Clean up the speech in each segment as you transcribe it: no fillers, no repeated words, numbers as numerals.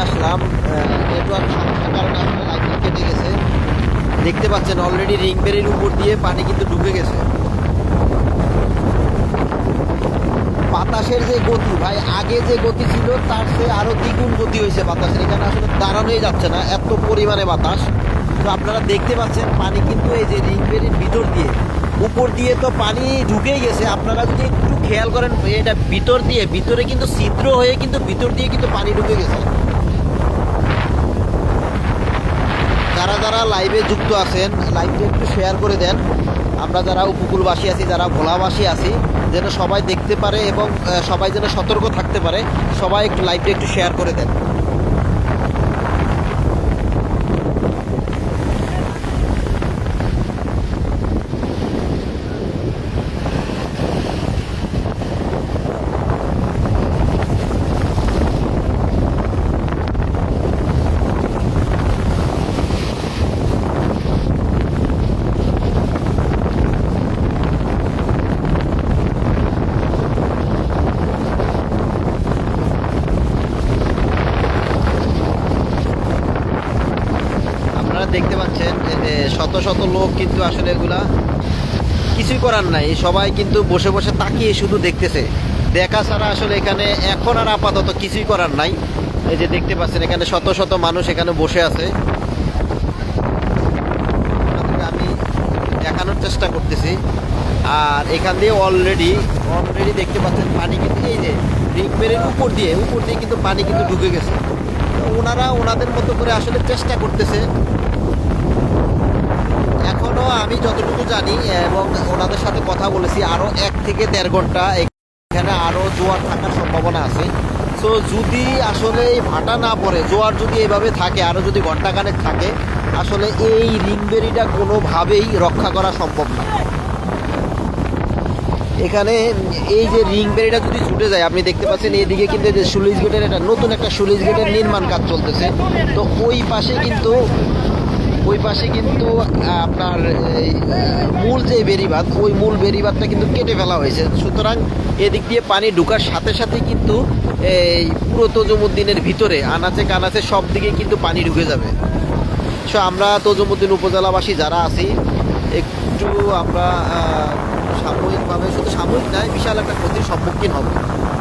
আসলাম। Network সমস্যার কারণে আসলে লাইনটা কেটে গেছে। দেখতে পাচ্ছেন অলরেডি রিং বেরির উপর দিয়ে পানি কিন্তু ঢুকে গেছে। বাতাসের যে গতি ভাই, আগে যে গতি ছিল তার চেয়ে আরো দ্বিগুণ গতি হয়েছে বাতাসের। এখানে আসলে দাঁড়ানোই যাচ্ছে না, এত পরিমাণে বাতাস। তো আপনারা দেখতে পাচ্ছেন পানি কিন্তু এই যে রিং বেরির ভিতর দিয়ে, উপর দিয়ে তো পানি ঢুকেই গেছে। আপনারা যদি একটু খেয়াল করেন এটা ভিতরে কিন্তু ছিদ্র হয়ে কিন্তু ভিতর দিয়ে কিন্তু পানি ঢুকে গেছে। যারা যারা লাইভে যুক্ত আছেন লাইভটা একটু শেয়ার করে দেন। আমরা যারা উপকূলবাসী আছি, যারা ভোলাবাসী আছি, যেন সবাই দেখতে পারে এবং সবাই যেন সতর্ক থাকতে পারে। সবাই একটু লাইভটা একটু শেয়ার করে দেন। দেখতে পাচ্ছেন যে শত শত লোক কিন্তু আসলে এগুলা কিছুই করার নাই, সবাই কিন্তু বসে বসে তাকিয়ে শুধু দেখতেছে। দেখা ছাড়া আসলে এখানে এখন আর আপাতত কিছুই করার নাই। এই যে দেখতে পাচ্ছেন এখানে শত শত মানুষ এখানে বসে আছে। আমি দেখানোর চেষ্টা করতেছি। আর এখান দিয়ে অলরেডি দেখতে পাচ্ছেন পানি কিন্তু এই যে রিং বেরের উপর দিয়ে কিন্তু পানি কিন্তু ঢুকে গেছে। ওনারা ওনাদের মতো করে আসলে চেষ্টা করতেছে। এখনো আমি যতটুকু জানি এবং ওনাদের সাথে কথা বলেছি, আরো 1 থেকে 1.5 ঘন্টা এখানে আরো জোয়ার থাকার সম্ভাবনা আছে। সো যদি আসলে এই ভাটা না পড়ে, জোয়ার যদি এইভাবে থাকে, আরো যদি ঘন্টাখানেক থাকে, আসলে এই রিংবেরিটা কোনোভাবেই রক্ষা করা সম্ভব না। এখানে এই যে রিং বেরিটা যদি ছুটে যায়, আপনি দেখতে পাচ্ছেন এদিকে কিন্তু যে সুলিশ গেটের একটা নতুন একটা সুলিশ গেটের নির্মাণ কাজ চলতেছে। তো ওই পাশে কিন্তু আপনার মূল যে বেড়িবাঁধ, ওই মূল বেড়িবাঁধটা কিন্তু কেটে ফেলা হয়েছে। সুতরাং এদিক দিয়ে পানি ঢোকার সাথে সাথে কিন্তু এই পুরো তজুমুদ্দিনের ভিতরে আনাচে কানাচে সব দিকে কিন্তু পানি ঢুকে যাবে। সো আমরা তজুমুদ্দিন উপজেলাবাসী যারা আছি, একটু আমরা সাময়িকভাবে, শুধু সাময়িক নয়, বিশাল একটা ক্ষতির সম্মুখীন হবে।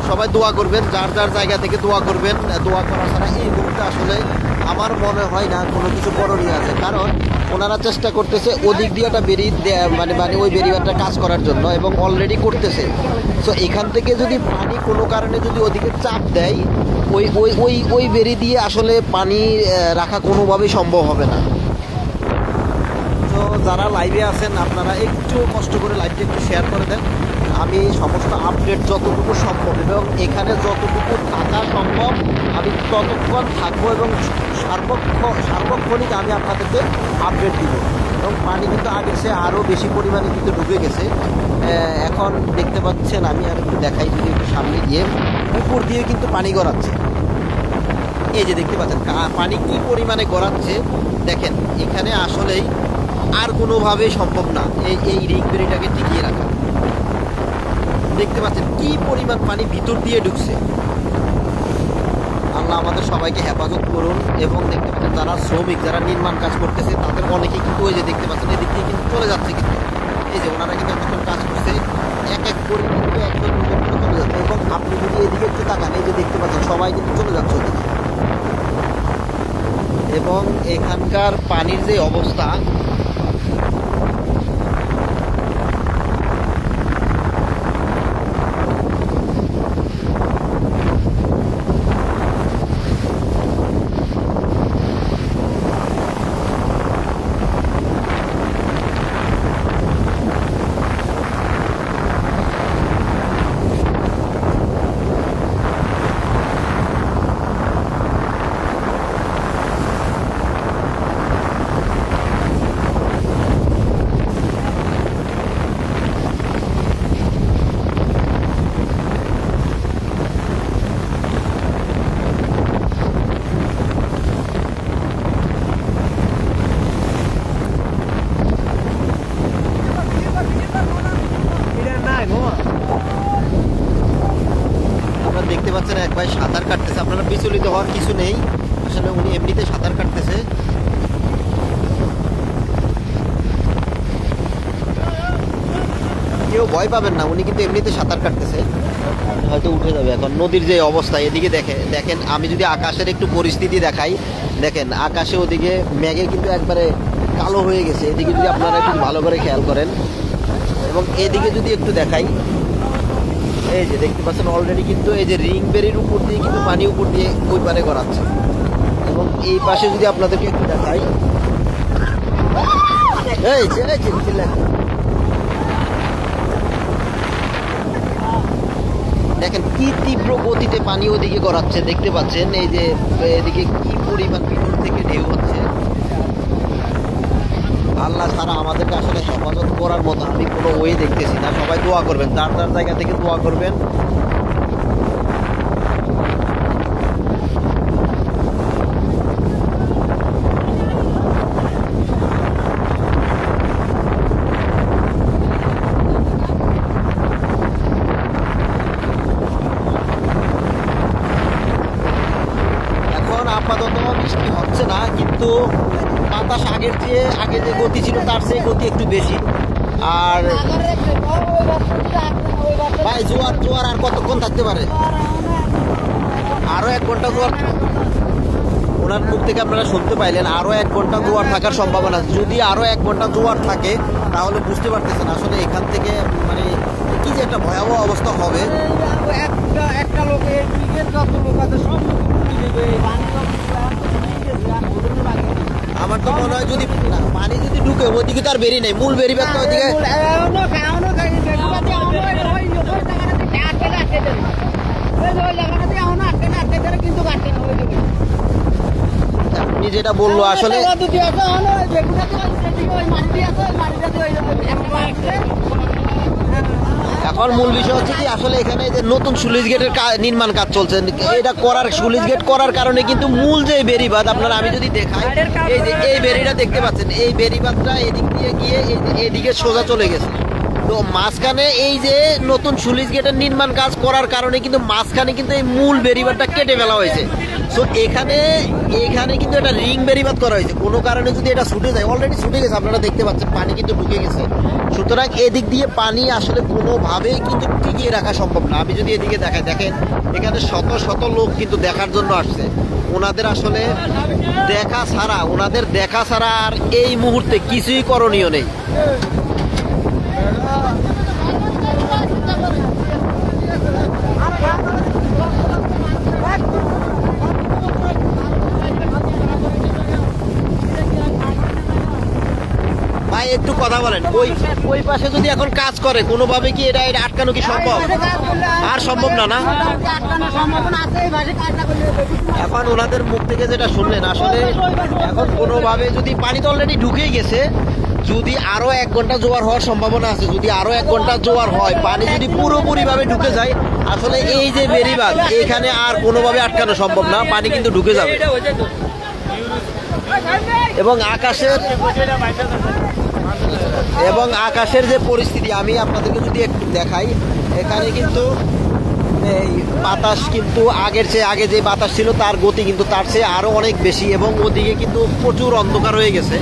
সবাই দোয়া করবেন, যার যার জায়গা থেকে দোয়া করবেন। দোয়া করা ছাড়া এই মুহূর্তে আসলে আমার মনে হয় না কোনো কিছু করণীয় আছে। কারণ ওনারা চেষ্টা করতেছে ওদিক দিয়ে একটা মানে ওই বেরিবারটা কাজ করার জন্য, এবং অলরেডি করতেছে। সো এখান থেকে যদি পানি কোনো কারণে যদি ওদিকে চাপ দেয়, ওই ওই ওই ওই বেরি দিয়ে আসলে পানি রাখা কোনোভাবেই সম্ভব হবে না। তো যারা লাইভে আছেন আপনারা একটু কষ্ট করে লাইভটা একটু শেয়ার করে দেন। আমি সমস্ত আপডেট যতটুকু সম্ভব এবং এখানে যতটুকু থাকা সম্ভব আমি ততক্ষণ থাকবো, এবং সার্বক্ষণিক আমি আপনাদেরকে আপডেট দিব। এবং পানি কিন্তু আগের সে আরও বেশি পরিমাণে কিন্তু ঢুকে গেছে। এখন দেখতে পাচ্ছেন, আমি আর একটু দেখাই যদি একটু সামনে গিয়ে, উপর দিয়ে কিন্তু পানি গড়াচ্ছে। এই যে দেখতে পাচ্ছেন পানি কি পরিমাণে গড়াচ্ছে দেখেন। এখানে আসলেই আর কোনোভাবেই সম্ভব না এই রিং বেরিটাকে টিকিয়ে রাখা। দেখতে পাচ্ছেন কি পরিমাণ পানি ভিতর দিয়ে ঢুকছে। আল্লাহ আমাদের সবাইকে হেফাজত করুন। এবং দেখতে পাচ্ছেন যারা শ্রমিক, যারা নির্মাণ কাজ করতেছে, তাদের অনেকেই কিন্তু ওই যে দেখতে পাচ্ছেন এদিক দিয়ে কিন্তু চলে যাচ্ছে। কিন্তু এই যে ওনারা কিন্তু যখন কাজ করছে এক এক করে কিন্তু একজন চলে যাচ্ছে। এবং আপনি যদি এদিকে একটু তাকান, এই যে দেখতে পাচ্ছেন সবাই কিন্তু চলে যাচ্ছে ওদিকে। এবং এখানকার পানির যে অবস্থা, পাচ্ছেন এক ভাই সাঁতার কাটতেছে। আপনারা বিচলিত হওয়ার কিছু নেই, আসলে উনি এমনিতে সাঁতার কাটতেছে। কেউ ভয় পাবেন না, উনি কিন্তু এমনিতে সাঁতার কাটতেছে, হয়তো উঠে যাবে এখন। নদীর যে অবস্থা এদিকে দেখেন, আমি যদি আকাশের একটু পরিস্থিতি দেখাই, দেখেন আকাশে ওদিকে মেঘে কিন্তু একবারে কালো হয়ে গেছে। এদিকে যদি আপনারা একটু ভালো করে খেয়াল করেন এবং এদিকে যদি একটু দেখাই, এই যে দেখতে পাচ্ছেন অলরেডি কিন্তু এই যে রিং বেরির উপর দিয়ে কিন্তু পানি উপর দিয়ে ওই পারে করাচ্ছে। এবং এই পাশে যদি আপনাদেরকে একটু দেখাই, এই দেখেন কি তীব্র গতিতে পানি ওদিকে গড়াচ্ছে, দেখতে পাচ্ছেন এই যে এদিকে কি পরিমাণ ভিতর থেকে ঢেউ হচ্ছে। আল্লাহ ছাড়া আমাদেরকে আসলে হেফাজত করার মতো আমি কোনো ওয়ে দেখতেছি না। সবাই দোয়া করবেন, যার যার জায়গা থেকে দোয়া করবেন। আপাতত বৃষ্টি হচ্ছে না, কিন্তু বাতাস আগে যে গতি ছিল তার চেয়ে গতি একটু বেশি। আর ভাই জোয়ার আর কতক্ষণ থাকতে পারে? আরো 1 ঘন্টা জোয়ার, ওনার মুখ থেকে আপনারা শুনতে পাইলেন আরো 1 ঘন্টা জোয়ার থাকার সম্ভাবনা। যদি আরো 1 ঘন্টা জোয়ার থাকে তাহলে বুঝতে পারতেছেন আসলে এখান থেকে মানে কি যে একটা ভয়াবহ অবস্থা হবে। একটা লোকের যত লোক আছে সব আমার তো মনে হয় যদি পানি যদি ঢুকে ওইদিকে তো আর বেরি নেই, মূল বেরি ব্যাগটা ওইদিকে। আপনি যেটা বললো আসলে এখন মূল বিষয় হচ্ছে কি আসলে এখানে যে নতুন স্লুইস গেটের নির্মাণ কাজ চলছে, এটা স্লুইস গেট করার কারণে কিন্তু মূল যে বেরিবাঁধ আপনারা আমি যদি দেখাই, এই যে এই বেরিটা দেখতে পাচ্ছেন, এই বেরিবাঁধটা এদিক দিয়ে গিয়ে এদিকে সোজা চলে গেছে। তো মাঝখানে এই যে নতুন স্লুইস গেটের নির্মাণ কাজ করার কারণে কিন্তু মাঝখানে কিন্তু এই মূল বেরিবাঁধটা কেটে ফেলা হয়েছে। সো এখানে কিন্তু একটা রিং বেরিবাঁধ করা হয়েছে। কোনো কারণে যদি এটা ছুটে যায়, অলরেডি ছুটে গেছে, আপনারা দেখতে পাচ্ছেন পানি কিন্তু ঢুকে গেছে। সুতরাং এদিক দিয়ে পানি আসলে কোনোভাবেই কিন্তু টিকিয়ে রাখা সম্ভব না। আমি যদি এদিকে দেখাই, দেখেন এখানে শত শত লোক কিন্তু দেখার জন্য আসছে। ওনাদের আসলে দেখা ছাড়া আর এই মুহূর্তে কিছুই করণীয় নেই। ভাই একটু কথা বলেন, ওই পাশে যদি এখন কাজ করে কোনোভাবে কি এটা আটকানো কি সম্ভব? আর সম্ভব না, না? এখন ওনাদের মুখ থেকে যেটা শুনলেন আসলে এখন কোনোভাবে যদি পানি তো অলরেডি ঢুকেই গেছে, যদি আরো 1 ঘন্টা জোয়ার হওয়ার সম্ভাবনা আছে। যদি আরো 1 ঘন্টা জোয়ার হয়, পানি যদি পুরোপুরি ভাবে ঢুকে যায়, আসলে এই যে বেরিবাঁধ এখানে আর কোনোভাবে আটকানো সম্ভব না, পানি কিন্তু ঢুকে যাবে। এবং আকাশের যে পরিস্থিতি আমি আপনাদেরকে যদি একটু দেখাই, এখানে কিন্তু এই বাতাস কিন্তু আগে যে বাতাস ছিল তার গতি কিন্তু তার চেয়ে আরো অনেক বেশি, এবং ওদিকে কিন্তু প্রচুর অন্ধকার হয়ে গেছে।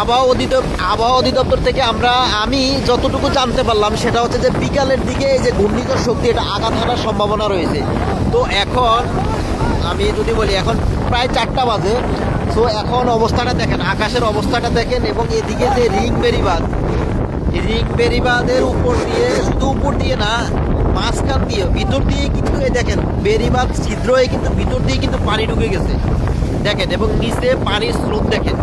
আবহাওয়া অধিদপ্তর থেকে আমি যতটুকু জানতে পারলাম সেটা হচ্ছে যে বিকালের দিকে এই যে ঘূর্ণিঝড় শক্তি এটা আঘাত হানার সম্ভাবনা রয়েছে। তো এখন আমি যদি বলি এখন প্রায় 4টা বাজে। তো এখন অবস্থাটা দেখেন, আকাশের অবস্থাটা দেখেন, এবং এদিকে যে রিং বেরিবাঁধের উপর দিয়ে, শুধু উপর দিয়ে না মাঝখান দিয়ে ভিতর দিয়ে কিন্তু এই দেখেন বেরিবাঁধ ছিদ্র হয়ে কিন্তু ভিতর দিয়ে কিন্তু পানি ঢুকে গেছে দেখেন, এবং নিচে পানির স্রোত দেখেন।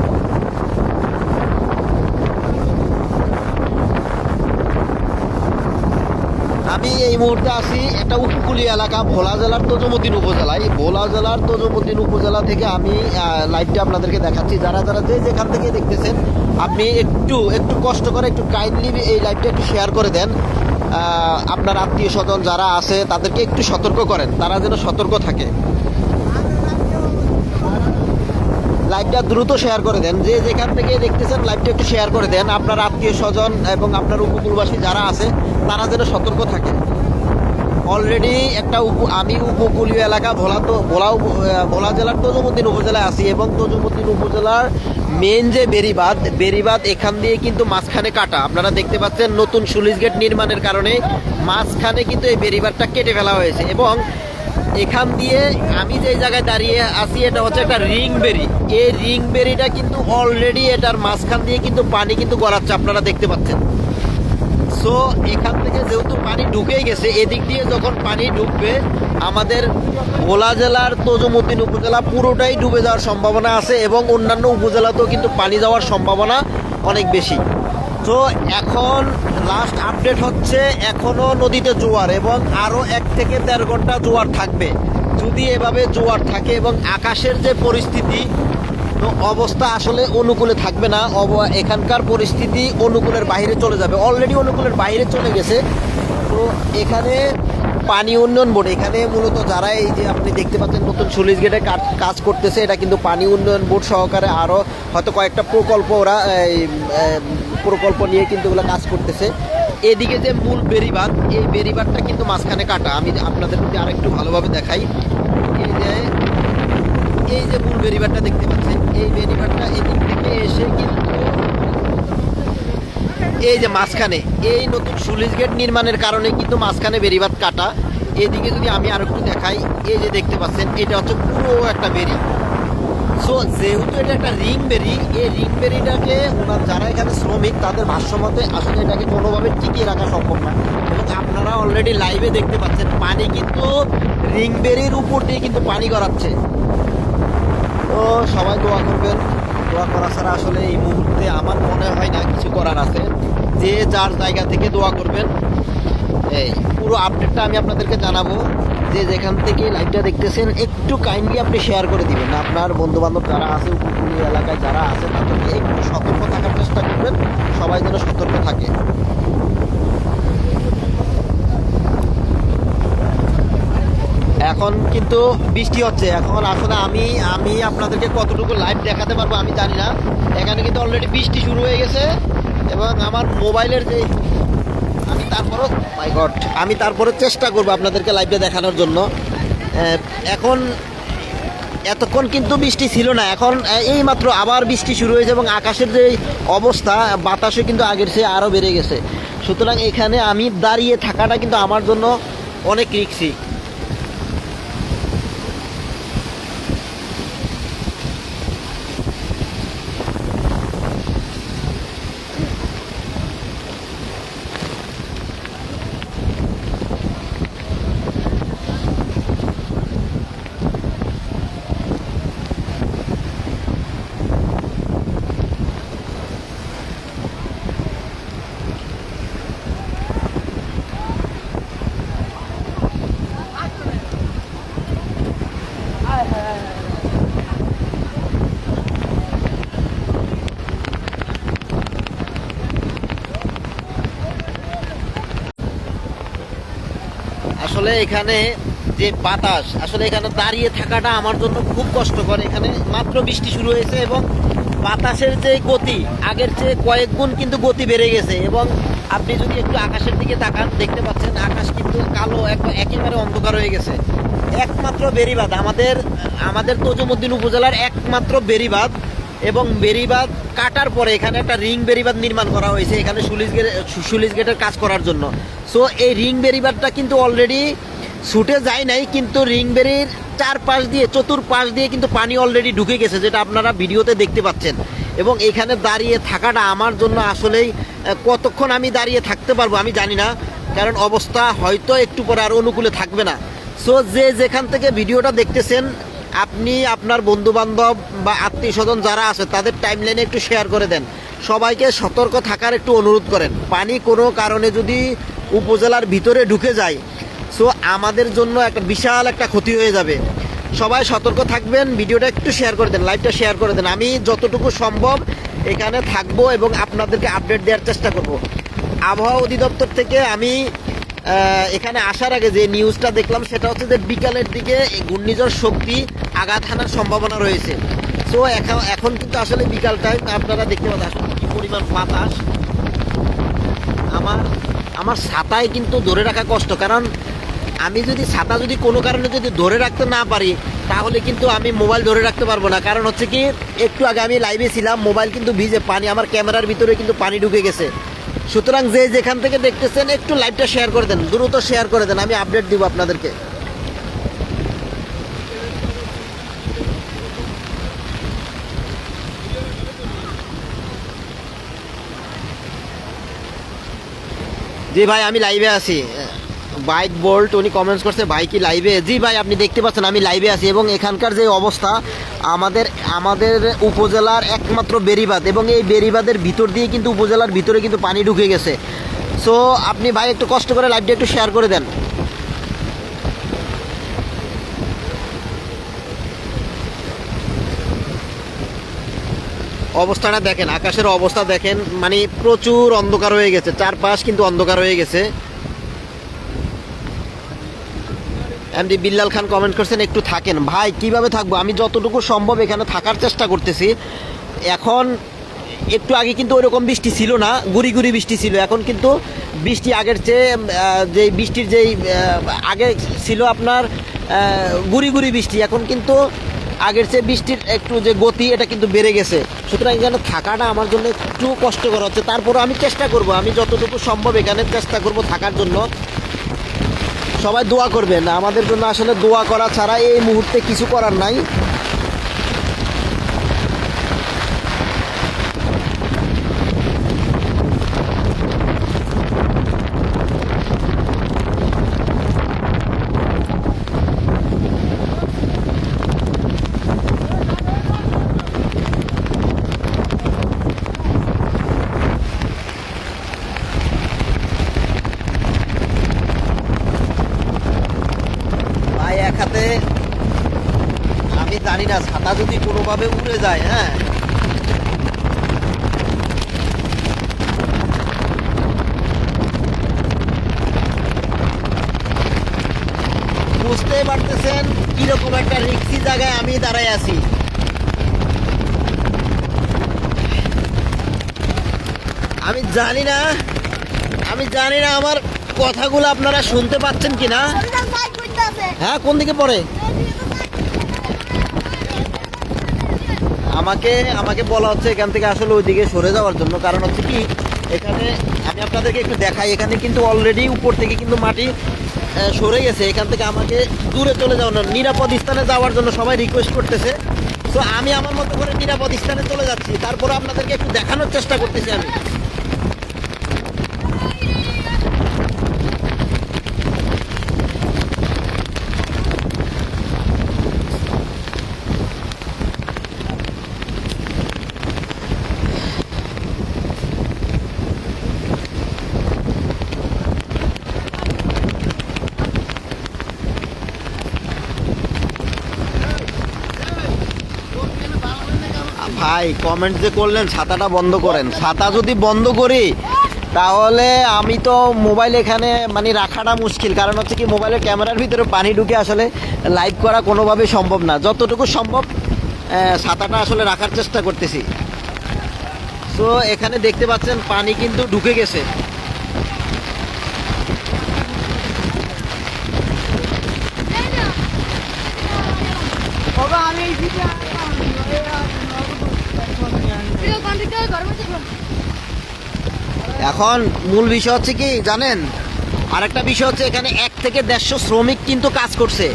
আমি এই মুহূর্তে আছি একটা উপকূলীয় এলাকা ভোলা জেলার তজুমুদ্দিন উপজেলায়। ভোলা জেলার তজুমুদ্দিন উপজেলা থেকে আমি লাইভটা আপনাদেরকে দেখাচ্ছি। যারা যেখান থেকে দেখতেছেন আপনি একটু কষ্ট করে একটু কাইন্ডলি এই লাইভটা একটু শেয়ার করে দেন। আপনার আত্মীয় স্বজন যারা আছে তাদেরকে একটু সতর্ক করেন, তারা যেন সতর্ক থাকে। লাইভটা দ্রুত শেয়ার করে দেন, যে যেখান থেকে দেখতেছেন লাইভটা একটু শেয়ার করে দেন। আপনার আত্মীয় স্বজন এবং আপনার উপকূলবাসী যারা আছে তারা যেন সতর্ক থাকে। অলরেডি একটা আমি উপকূলীয় এলাকা ভোলা জেলার তজুমুদ্দিন উপজেলায় আছি এবং তজুমুদ্দিন উপজেলার মেন যে বেরিবাদ এখান দিয়ে কিন্তু মাঝখানে কাটা। আপনারা দেখতে পাচ্ছেন নতুন স্লুইস গেট নির্মাণের কারণে মাঝখানে কিন্তু এই বেরিবাদটা কেটে ফেলা হয়েছে এবং এখান দিয়ে আমি যে জায়গায় দাঁড়িয়ে আছি এটা হচ্ছে একটা রিং বেরি। এই রিং বেরিটা কিন্তু অলরেডি এটার মাঝখান দিয়ে কিন্তু পানি কিন্তু গড়াচ্ছে, আপনারা দেখতে পাচ্ছেন। সো এখান থেকে যেহেতু পানি ঢুকেই গেছে, এদিক দিয়ে যখন পানি ঢুকবে আমাদের ভোলা জেলার তজুমুদ্দিন উপজেলা পুরোটাই ডুবে যাওয়ার সম্ভাবনা আছে এবং অন্যান্য উপজেলাতেও কিন্তু পানি যাওয়ার সম্ভাবনা অনেক বেশি। তো এখন লাস্ট আপডেট হচ্ছে এখনও নদীতে জোয়ার এবং আরও 1 থেকে 1.5 ঘন্টা জোয়ার থাকবে। যদি এভাবে জোয়ার থাকে এবং আকাশের যে পরিস্থিতি, তো অবস্থা আসলে অনুকূলে থাকবে না। এখানকার পরিস্থিতি অনুকূলের বাইরে চলে যাবে, অলরেডি অনুকূলের বাইরে চলে গেছে। তো এখানে পানি উন্নয়ন বোর্ড, এখানে মূলত যারা এই যে আপনি দেখতে পাচ্ছেন নতুন স্লুইস গেটে কাজ করতেছে, এটা কিন্তু পানি উন্নয়ন বোর্ড সহকারে আরও হয়তো কয়েকটা প্রকল্প ওরা প্রকল্প নিয়ে কিন্তু ওগুলো কাজ করতেছে। এদিকে যে মূল বেরিবাদ, এই বেরিবাদটা কিন্তু মাঝখানে কাটা। আমি আপনাদের যদি আরেকটু ভালোভাবে দেখাই, এই যে মূল বেরিবাদটা দেখতে পাচ্ছেন, এই বেরিবাদটা এদিক থেকে এসে কিন্তু এই যে মাঝখানে এই নতুন স্লুইস গেট নির্মাণের কারণে কিন্তু মাঝখানে বেরিবাদ কাটা। এদিকে যদি আমি আর একটু দেখাই, এই যে দেখতে পাচ্ছেন এটা হচ্ছে পুরো একটা বেরি। সো যেহেতু এটা একটা রিং বেরি, এই রিং বেরিটাকে ওনার যারা এখানে শ্রমিক তাদের ভাষ্যমতে আসলে এটাকে কোনোভাবে টিকিয়ে রাখা সম্ভব না। এবং আপনারা অলরেডি লাইভে দেখতে পাচ্ছেন পানি কিন্তু রিং বেরির উপর দিয়ে কিন্তু পানি গড়াচ্ছে। তো সবাই দোয়া করবেন, দোয়া করা ছাড়া আসলে এই মুহূর্তে আমার মনে হয় না কিছু করার আছে। যে যার জায়গা থেকে দোয়া করবেন। এই পুরো আপডেটটা আমি আপনাদেরকে জানাবো। যে যেখান থেকে লাইভটা দেখতেছেন একটু কাইন্ডলি আপনি শেয়ার করে দিবেন। আপনার বন্ধুবান্ধব যারা আছে, উপকূলীয় এলাকায় যারা আছে, তাদেরকে একটু সতর্ক থাকার চেষ্টা করবেন, সবাই যেন সতর্ক থাকে। এখন কিন্তু বৃষ্টি হচ্ছে। এখন আসলে আমি আপনাদেরকে কতটুকু লাইভ দেখাতে পারবো আমি জানি না। এখানে কিন্তু অলরেডি বৃষ্টি শুরু হয়ে গেছে এবং আমার মোবাইলের যে আমি তারপরে চেষ্টা করবো আপনাদেরকে লাইভে দেখানোর জন্য। এখন এতক্ষণ কিন্তু বৃষ্টি ছিল না, এখন এই মাত্র আবার বৃষ্টি শুরু হয়েছে এবং আকাশের যে অবস্থা, বাতাসে কিন্তু আগের চেয়ে আরও বেড়ে গেছে। সুতরাং এখানে আমি দাঁড়িয়ে থাকাটা কিন্তু আমার জন্য অনেক রিস্কি। আসলে এখানে যে বাতাস, আসলে এখানে দাঁড়িয়ে থাকাটা আমার জন্য খুব কষ্টকর। এখানে মাত্র বৃষ্টি শুরু হয়েছে এবং বাতাসের যে গতি আগের চেয়ে কয়েক গুণ কিন্তু গতি বেড়ে গেছে। এবং আপনি যদি একটু আকাশের দিকে তাকান, দেখতে পাচ্ছেন আকাশ কিন্তু কালো, একেবারে অন্ধকার হয়ে গেছে। একমাত্র বেরিবাদ আমাদের তজুমুদ্দিন উপজেলার একমাত্র বেরিবাদ, এবং বেরিবাদ কাটার পরে এখানে একটা রিং বেরিবাদ নির্মাণ করা হয়েছে এখানে স্লুইস গেটের কাজ করার জন্য। সো এই রিং বেরিবাদটা কিন্তু অলরেডি ছুটে যায় নাই, কিন্তু রিং বেরির চতুর্পাশ দিয়ে কিন্তু পানি অলরেডি ঢুকে গেছে, যেটা আপনারা ভিডিওতে দেখতে পাচ্ছেন। এবং এখানে দাঁড়িয়ে থাকাটা আমার জন্য আসলেই কতক্ষণ আমি দাঁড়িয়ে থাকতে পারবো আমি জানি না, কারণ অবস্থা হয়তো একটু পরে আর অনুকূলে থাকবে না। সো যে যেখান থেকে ভিডিওটা দেখতেছেন, আপনি আপনার বন্ধুবান্ধব বা আত্মীয় স্বজন যারা আছে তাদের টাইমলাইনে একটু শেয়ার করে দেন, সবাইকে সতর্ক থাকার একটু অনুরোধ করেন। পানি কোনো কারণে যদি উপজেলার ভিতরে ঢুকে যায়, সো আমাদের জন্য একটা বিশাল একটা ক্ষতি হয়ে যাবে। সবাই সতর্ক থাকবেন, ভিডিওটা একটু শেয়ার করে দেন, লাইভটা শেয়ার করে দেন। আমি যতটুকু সম্ভব এখানে থাকবো এবং আপনাদেরকে আপডেট দেওয়ার চেষ্টা করব। আবহাওয়া অধিদপ্তর থেকে আমি এখানে আসার আগে যে নিউজটা দেখলাম সেটা হচ্ছে যে বিকালের দিকে ঘূর্ণিঝড় শক্তি আঘাত হানার সম্ভাবনা রয়েছে। সো এখন কিন্তু আসলে বিকাল টাইম, আপনারা দেখতে পাচ্ছেন কি পরিমাণ বাতাস। আমার ছাতায় কিন্তু ধরে রাখা কষ্ট, কারণ আমি যদি ছাতা যদি কোনো কারণে যদি ধরে রাখতে না পারি, তাহলে কিন্তু আমি মোবাইল ধরে রাখতে পারবো না। কারণ হচ্ছে কি, একটু আগে আমি লাইভে ছিলাম, মোবাইল কিন্তু ভিজে, পানি আমার ক্যামেরার ভিতরে কিন্তু পানি ঢুকে গেছে। সুতরাং যে যেখান থেকে দেখতেছেন একটু লাইভটা শেয়ার করে দেন, দ্রুত শেয়ার করে দেন, আমি আপডেট দিব আপনাদেরকে। জি ভাই, আমি লাইভে আছি। বাইক বোল্ট উনি কমেন্টস করছে, ভাই কি লাইভে? জি ভাই, আপনি দেখতে পাচ্ছেন আমি লাইভে আছি। এবং এখানকার যে অবস্থা, আমাদের উপজেলার একমাত্র বেড়িবাঁধ, এবং এই বেড়িবাঁধের ভিতর দিয়ে কিন্তু উপজেলার ভিতরে কিন্তু পানি ঢুকে গেছে। সো আপনি ভাই একটু কষ্ট করে লাইভটা একটু শেয়ার করে দেন। অবস্থাটা দেখেন, আকাশের অবস্থা দেখেন, মানে প্রচুর অন্ধকার হয়ে গেছে, চারপাশ কিন্তু অন্ধকার হয়ে গেছে। এমডি বিল্লাল খান কমেন্ট করছেন একটু থাকেন। ভাই কিভাবে থাকবো, আমি যতটুকু সম্ভব এখানে থাকার চেষ্টা করতেছি। এখন একটু আগে কিন্তু ওইরকম বৃষ্টি ছিল না, গুড়ি গুড়ি বৃষ্টি ছিল। এখন কিন্তু বৃষ্টি আগের চেয়ে যেই বৃষ্টির যেই আগে ছিল আপনার গুড়ি গুড়ি বৃষ্টি, এখন কিন্তু আগের চেয়ে বৃষ্টির একটু যে গতি, এটা কিন্তু বেড়ে গেছে। সুতরাং এখানে থাকাটা আমার জন্য একটু কষ্টকর হচ্ছে। তারপরে আমি চেষ্টা করব, আমি যতটুকু সম্ভব এখানে চেষ্টা করব থাকার জন্য। সবাই দোয়া করবেন আমাদের জন্য, আসলে দোয়া করা ছাড়া এই মুহূর্তে কিছু করার নাই। ভাই এক হাতে, আমি জানি না ছাতা যদি কোনোভাবে উড়ে যায়, হ্যাঁ, বুঝতেই পারতেছেন কিরকম একটা রিক্সি জায়গায় আমি দাঁড়ায় আছি। আমি জানি না আমার কথাগুলো আপনারা শুনতে পাচ্ছেন কিনা। হ্যাঁ, কোন দিকে পড়ে? আমাকে বলা হচ্ছে এখান থেকে আসলে ওইদিকে সরে যাওয়ার জন্য। কারণ হচ্ছে কি, এখানে আমি আপনাদেরকে একটু দেখাই, এখানে কিন্তু অলরেডি উপর থেকে কিন্তু মাটি সরে গেছে। এখান থেকে আমাকে দূরে চলে যাওয়ার, নিরাপদ স্থানে যাওয়ার জন্য সবাই রিকোয়েস্ট করতেছে। তো আমি আমার মতো করে নিরাপদ স্থানে চলে যাচ্ছি, তারপরে আপনাদেরকে একটু দেখানোর চেষ্টা করতেছি আমি। ভাই কমেন্ট যে করলেন ছাতাটা বন্ধ করেন, ছাতা যদি বন্ধ করি তাহলে আমি তো মোবাইল এখানে মানে রাখাটা মুশকিল। কারণ হচ্ছে কি, মোবাইলের ক্যামেরার ভিতরে পানি ঢুকে আসলে লাইভ করা কোনোভাবেই সম্ভব না। যতটুকু সম্ভব ছাতাটা আসলে রাখার চেষ্টা করতেছি। তো এখানে দেখতে পাচ্ছেন পানি কিন্তু ঢুকে গেছে। এখন মূল বিষয় হচ্ছে কি জানেন, আরেকটা বিষয় হচ্ছে এখানে 1 থেকে 150 শ্রমিক কিন্তু কাজ করছে।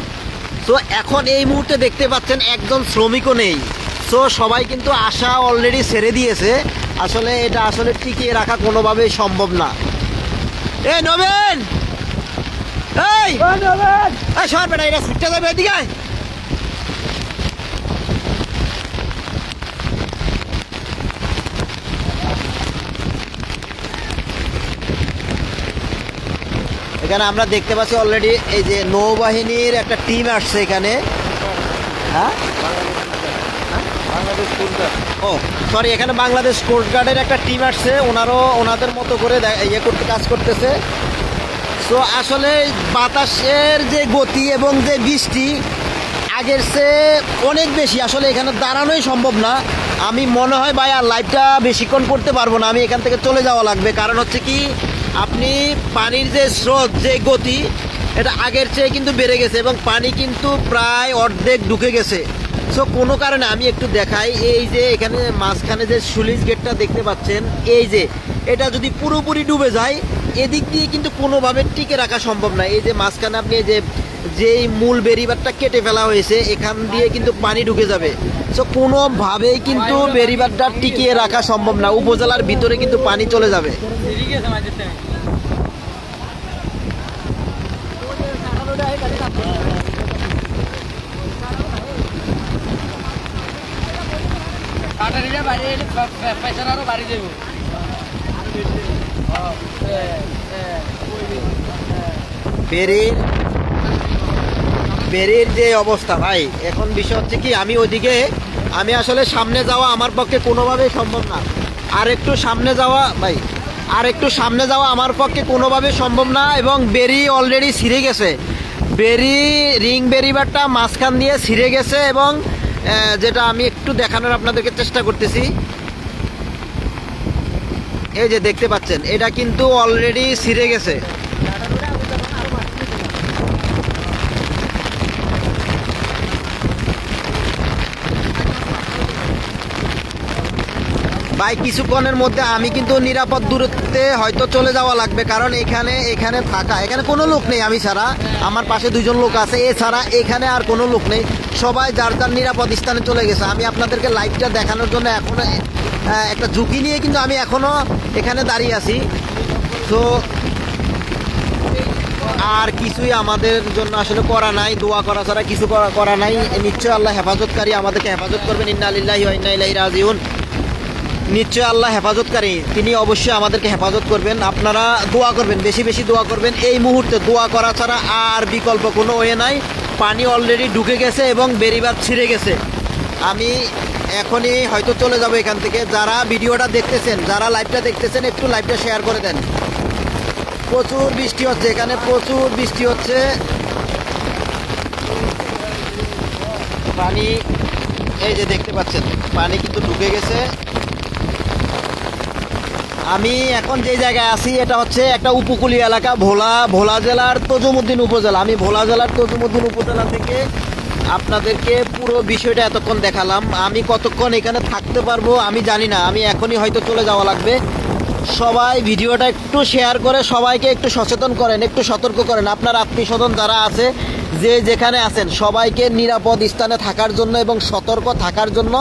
তো এখন এই মুহূর্তে দেখতে পাচ্ছেন একজন শ্রমিকও নেই। সো সবাই কিন্তু আশা অলরেডি ছেড়ে দিয়েছে। আসলে এটা আসলে টিকিয়ে রাখা কোনোভাবেই সম্ভব না। এই নবীন, এই সর বেটা, এটা ছুটতে যাবে, এদিকে আয়। এখানে আমরা দেখতে পাচ্ছি অলরেডি এই যে নৌবাহিনীর একটা টিম আসছে এখানে। হ্যাঁ, বাংলাদেশ কোস্ট গার্ড, ও সরি, এখানে বাংলাদেশ কোস্ট গার্ডের একটা টিম আসছে। ওনাদের মতো করে কাজ করতেছে। সো আসলে বাতাসের যে গতি এবং যে বৃষ্টি আগের চেয়ে অনেক বেশি, আসলে এখানে দাঁড়ানোই সম্ভব না। আমি মনে হয় ভাই আর লাইভটা বেশিক্ষণ করতে পারবো না, আমি এখান থেকে চলে যাওয়া লাগবে। কারণ হচ্ছে কি, আপনি পানির যে স্রোত, যে গতি, এটা আগের চেয়ে কিন্তু বেড়ে গেছে এবং পানি কিন্তু প্রায় অর্ধেক ঢুকে গেছে। সো কোনো কারণে আমি একটু দেখাই, এই যে এখানে মাঝখানে যে স্লুইস গেটটা দেখতে পাচ্ছেন, এই যে এটা যদি পুরোপুরি ডুবে যায় এদিক দিয়ে কিন্তু কোনোভাবে টিকে রাখা সম্ভব না। এই যে মাঝখানে আপনি এই যে যেই মূল বেরিবারটা কেটে ফেলা হয়েছে এখান দিয়ে কিন্তু পানি ঢুকে যাবে। সো কোনোভাবেই কিন্তু বেরিবারটা টিকিয়ে রাখা সম্ভব না, উপজেলার ভিতরে কিন্তু পানি চলে যাবে। বেরির যে অবস্থা ভাই, এখন বিষয় হচ্ছে কি আমি আসলে সামনে যাওয়া আমার পক্ষে কোনোভাবেই সম্ভব না। আর একটু সামনে যাওয়া আমার পক্ষে কোনোভাবে সম্ভব না এবং বেরি অলরেডি ছিঁড়ে গেছে। রিং বেরিবারটা মাঝখান দিয়ে ছিঁড়ে গেছে এবং যেটা আমি একটু দেখানোর আপনাদেরকে চেষ্টা করতেছি, এই যে দেখতে পাচ্ছেন এটা কিন্তু অলরেডি ছিঁড়ে গেছে। ভাই কিছুক্ষণের মধ্যে আমি কিন্তু নিরাপদ দূরত্বে হয়তো চলে যাওয়া লাগবে, কারণ এখানে কোনো লোক নেই আমি ছাড়া, আমার পাশে দুইজন লোক আছে, এছাড়া এখানে আর কোনো লোক নেই, সবাই যার যার নিরাপদ স্থানে চলে গেছে। আমি আপনাদেরকে লাইভটা দেখানোর জন্য এখন একটা ঝুঁকি নিয়ে কিন্তু আমি এখনো এখানে দাঁড়িয়ে আছি। তো আর কিছুই আমাদের জন্য আসলে করা নাই, দোয়া করা ছাড়া কিছু করা নাই। নিশ্চয় আল্লাহ হেফাজতকারী, আমাদেরকে হেফাজত করবেন। ইন্না লিল্লাহি ওয়া ইন্না ইলাইহি রাজিউন। নিশ্চয় আল্লাহ হেফাজতকারী, তিনি অবশ্যই আমাদেরকে হেফাজত করবেন। আপনারা দোয়া করবেন, বেশি বেশি দোয়া করবেন। এই মুহূর্তে দোয়া করা ছাড়া আর বিকল্প কোনো ওয়ে নাই। পানি অলরেডি ঢুকে গেছে এবং বেরিবাদ ছিঁড়ে গেছে। আমি এখনই হয়তো চলে যাব এখান থেকে। যারা ভিডিওটা দেখতেছেন, যারা লাইভটা দেখতেছেন, একটু লাইভটা শেয়ার করে দেন। প্রচুর বৃষ্টি হচ্ছে এখানে, প্রচুর বৃষ্টি হচ্ছে। পানি এই যে দেখতে পাচ্ছেন, পানি কিন্তু ঢুকে গেছে। আমি এখন যে জায়গায় আছি এটা হচ্ছে একটা উপকূলীয় এলাকা, ভোলা জেলার তজুমুদ্দিন উপজেলা। আমি ভোলা জেলার তজুমুদ্দিন উপজেলা থেকে আপনাদেরকে পুরো বিষয়টা এতক্ষণ দেখালাম। আমি কতক্ষণ এখানে থাকতে পারবো আমি জানি না, আমি এখনই হয়তো চলে যাওয়া লাগবে। সবাই ভিডিওটা একটু শেয়ার করে সবাইকে একটু সচেতন করেন, একটু সতর্ক করেন। আপনার আত্মীয় স্বজন যারা আছে, যে যেখানে আছেন, সবাইকে নিরাপদ স্থানে থাকার জন্য এবং সতর্ক থাকার জন্য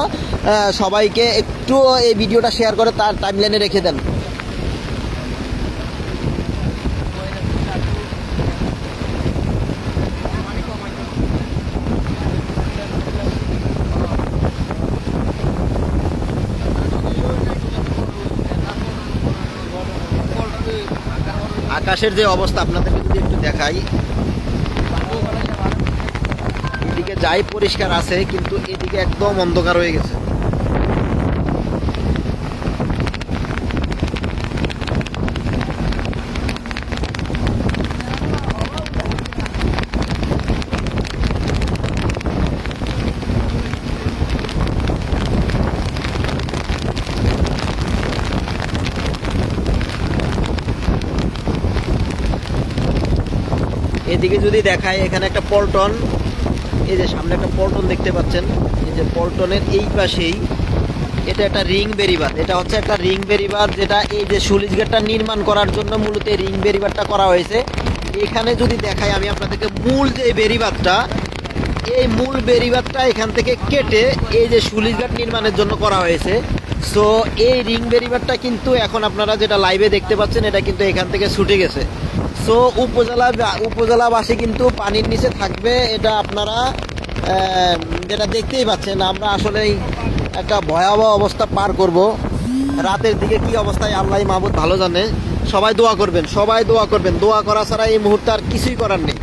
সবাইকে একটু এই ভিডিওটা শেয়ার করে তার টাইমলাইনে রেখে দেন। আকাশের যে অবস্থা আপনাদেরকে যদি একটু দেখাই, এদিকে যাই পরিষ্কার আছে কিন্তু এদিকে একদম অন্ধকার হয়ে গেছে। এদিকে যদি দেখায়, এখানে একটা পল্টন, এই যে সামনে একটা পল্টন দেখতে পাচ্ছেন, এই যে পল্টনের এই পাশেই এটা একটা রিং বেরিবাদ। এটা হচ্ছে একটা রিং বেরিবাদ, যেটা এই যে স্লুইস গেটটা নির্মাণ করার জন্য মূলত এই রিং বেরিবাদটা করা হয়েছে। এখানে যদি দেখাই আমি আপনাদেরকে, মূল যে বেরিবাদটা, এই মূল বেরিবাদটা এখান থেকে কেটে এই যে স্লুইস গেট নির্মাণের জন্য করা হয়েছে। সো এই রিং বেরিবাদটা কিন্তু এখন আপনারা যেটা লাইভে দেখতে পাচ্ছেন, এটা কিন্তু এখান থেকে ছুটে গেছে। সো উপজেলাবাসী কিন্তু পানির নিচে থাকবে, এটা আপনারা যেটা দেখতেই পাচ্ছেন। আমরা আসলেই একটা ভয়াবহ অবস্থা পার করব। রাতের দিকে কি অবস্থায় আল্লাহ মাহবুদ ভালো জানে। সবাই দোয়া করবেন, সবাই দোয়া করবেন। দোয়া করা ছাড়া এই মুহূর্তে আর কিছুই করার নেই।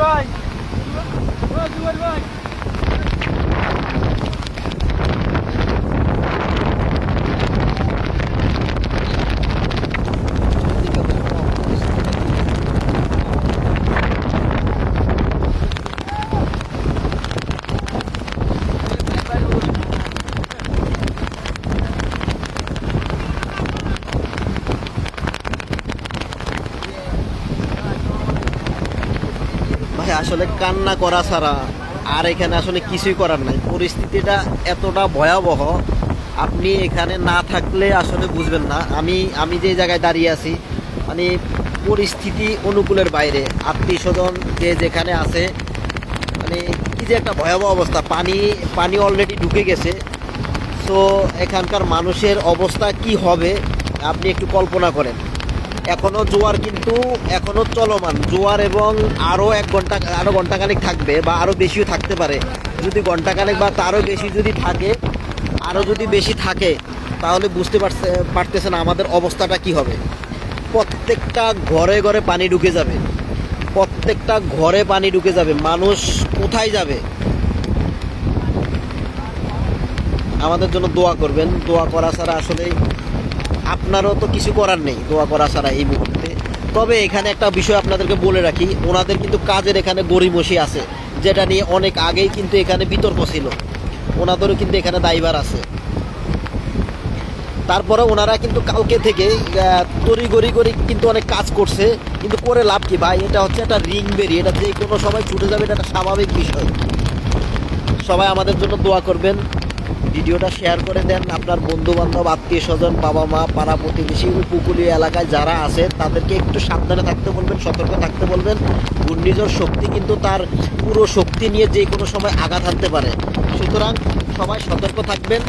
ভাই আসলে কান্না করা ছাড়া আর এখানে আসলে কিছুই করার নাই। পরিস্থিতিটা এতটা ভয়াবহ, আপনি এখানে না থাকলে আসলে বুঝবেন না। আমি যে জায়গায় দাঁড়িয়ে আছি, মানে পরিস্থিতি অনুকূলের বাইরে। আত্মীয় স্বজন যে যেখানে আছে, মানে কি যে একটা ভয়াবহ অবস্থা। পানি অলরেডি ঢুকে গেছে। তো এখানকার মানুষের অবস্থা কি হবে আপনি একটু কল্পনা করেন। এখনো জোয়ার কিন্তু এখনো চলমান জোয়ার, এবং আরো ঘন্টাখানেক থাকবে বা আরো বেশিও থাকতে পারে। যদি ঘন্টাখানেক বা তারও বেশি যদি থাকে, আরো যদি বেশি থাকে, তাহলে বুঝতে পারতেছেন আমাদের অবস্থাটা কি হবে। প্রত্যেকটা ঘরে ঘরে পানি ঢুকে যাবে, প্রত্যেকটা ঘরে পানি ঢুকে যাবে। মানুষ কোথায় যাবে? আমাদের জন্য দোয়া করবেন। দোয়া করা ছাড়া আসলে আপনারও তো কিছু করার নেই, দোয়া করা ছাড়া এই মুহূর্তে। তবে এখানে একটা বিষয় আপনাদেরকে বলে রাখি, ওনাদের কিন্তু কাজের এখানে গড়িমসি আছে, যেটা নিয়ে অনেক আগেই কিন্তু এখানে বিতর্ক ছিল। ওনাদেরও কিন্তু এখানে দায়ভার আছে। তারপরে ওনারা কিন্তু কালকে থেকে তড়িঘড়ি করে কিন্তু অনেক কাজ করছে, কিন্তু করে লাভ কি ভাই? এটা হচ্ছে একটা রিং বেরি, এটা যে কোনো সময় ছুটে যাবে, এটা একটা স্বাভাবিক বিষয়। সবাই আমাদের জন্য দোয়া করবেন, ভিডিওটা শেয়ার করে দেন। আপনার বন্ধু বান্ধব, আত্মীয় স্বজন, বাবা মা, পাড়া প্রতিবেশী, উপকূলীয় এলাকায় যারা আছে তাদেরকে একটু সাবধানে থাকতে বলবেন, সতর্ক থাকতে বলবেন। ঘূর্ণিঝড় শক্তি কিন্তু তার পুরো শক্তি নিয়ে যে কোনো সময় আঘাত হানতে পারে। সুতরাং সবাই সতর্ক থাকবেন।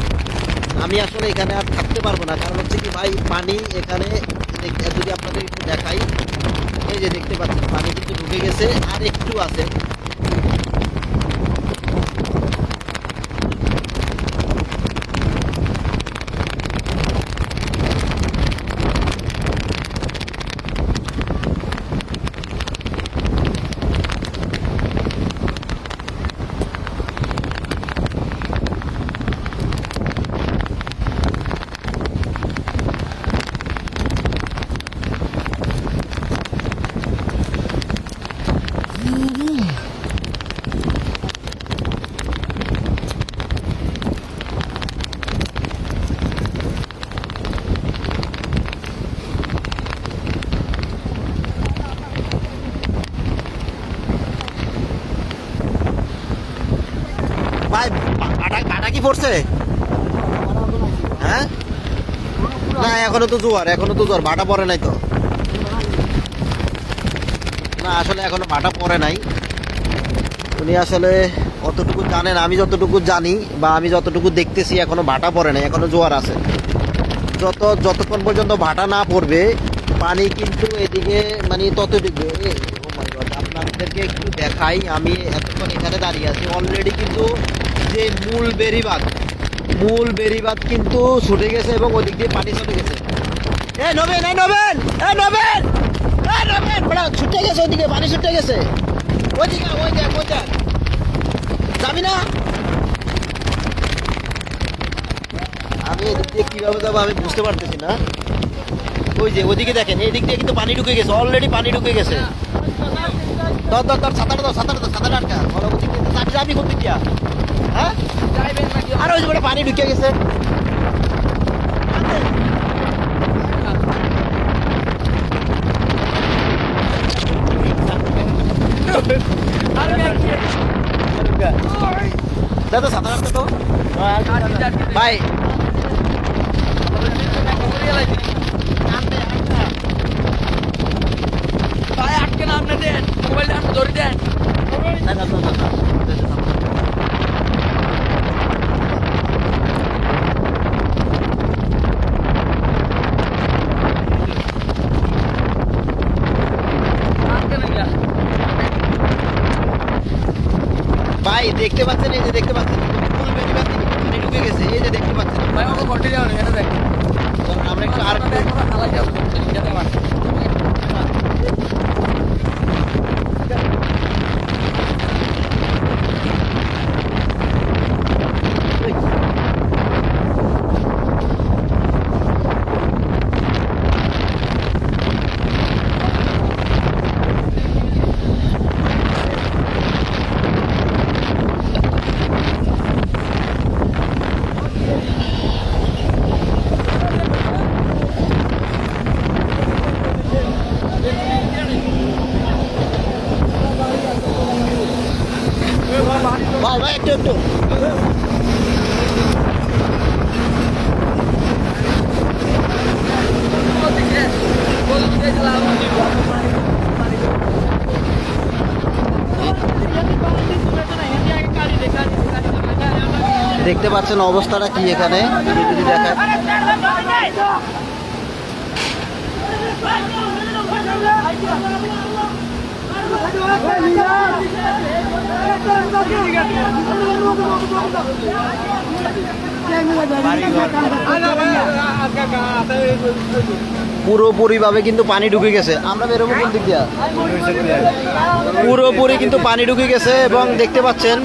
আমি আসলে এখানে আর থাকতে পারবো না, কারণ হচ্ছে কি ভাই, পানি এখানে যদি আপনাদের একটু দেখাই, এই যে দেখতে পাচ্ছেন পানি কিন্তু ঢুকে গেছে, আর একটু আছে। ভাই কাটা কি পড়ছে? হ্যাঁ, না এখনো তো জোয়ার ভাটা পড়ে নাই তো। না আসলে এখনো ভাটা পড়ে নাই। উনি আসলে অতটুকু জানেন, আমি যতটুকু জানি বা আমি যতটুকু দেখতেছি, এখনো ভাটা পড়ে নাই, এখনো জোয়ার আছে। যতক্ষণ পর্যন্ত ভাটা না পড়বে, পানি কিন্তু এদিকে মানে ততটুকু। আপনাদেরকে একটু দেখাই, আমি এতক্ষণ এখানে দাঁড়িয়ে আছি। অলরেডি কিন্তু যে মূল বেরিবাদ কিন্তু ছুটে গেছে এবং ওদিক দিয়ে পানি চলে গেছে। ছুটে গেছে ওইদিকে, পানি ছুটে গেছে ওইদিকে। ওই দেখ যাবি না? আমি এদিক দিয়ে কিভাবে যাবো আমি বুঝতে পারতেছি না। ওই যে ওইদিকে দেখেন, এই দিক দিয়ে কিন্তু পানি ঢুকে গেছে, অলরেডি পানি ঢুকে গেছে। সাঁতার আটকা বলো, ওদিকে যাবি কোন দিক দিয়া? হ্যাঁ, আর ওই যে পানি ঢুকে গেছে। দাদা সাঁতার আটকা তো ভাই। আটকে না আপনি দেন, মোবাইলটা আপনি ধরে দেন। ভাই দেখতে পাচ্ছেন, এই যে দেখতে পাচ্ছেন ফুল বেরিবাদ পানি ঢুকে গেছে, এই যে দেখতে পাচ্ছেন। ভাই আমাকে ঘন্টে যাও না, এটা দেখ। আমরা একটু আর হালাই যাবো, যেতে পারে। দেখতে পাচ্ছেন অবস্থাটা কি এখানে যদি দেখায়। পুরোপুরিভাবে কিন্তু পানি ঢুকে গেছে। আমরা বেরোবো কোন দিক দিয়া? পুরোপুরি কিন্তু পানি ঢুকে গেছে এবং দেখতে পাচ্ছেন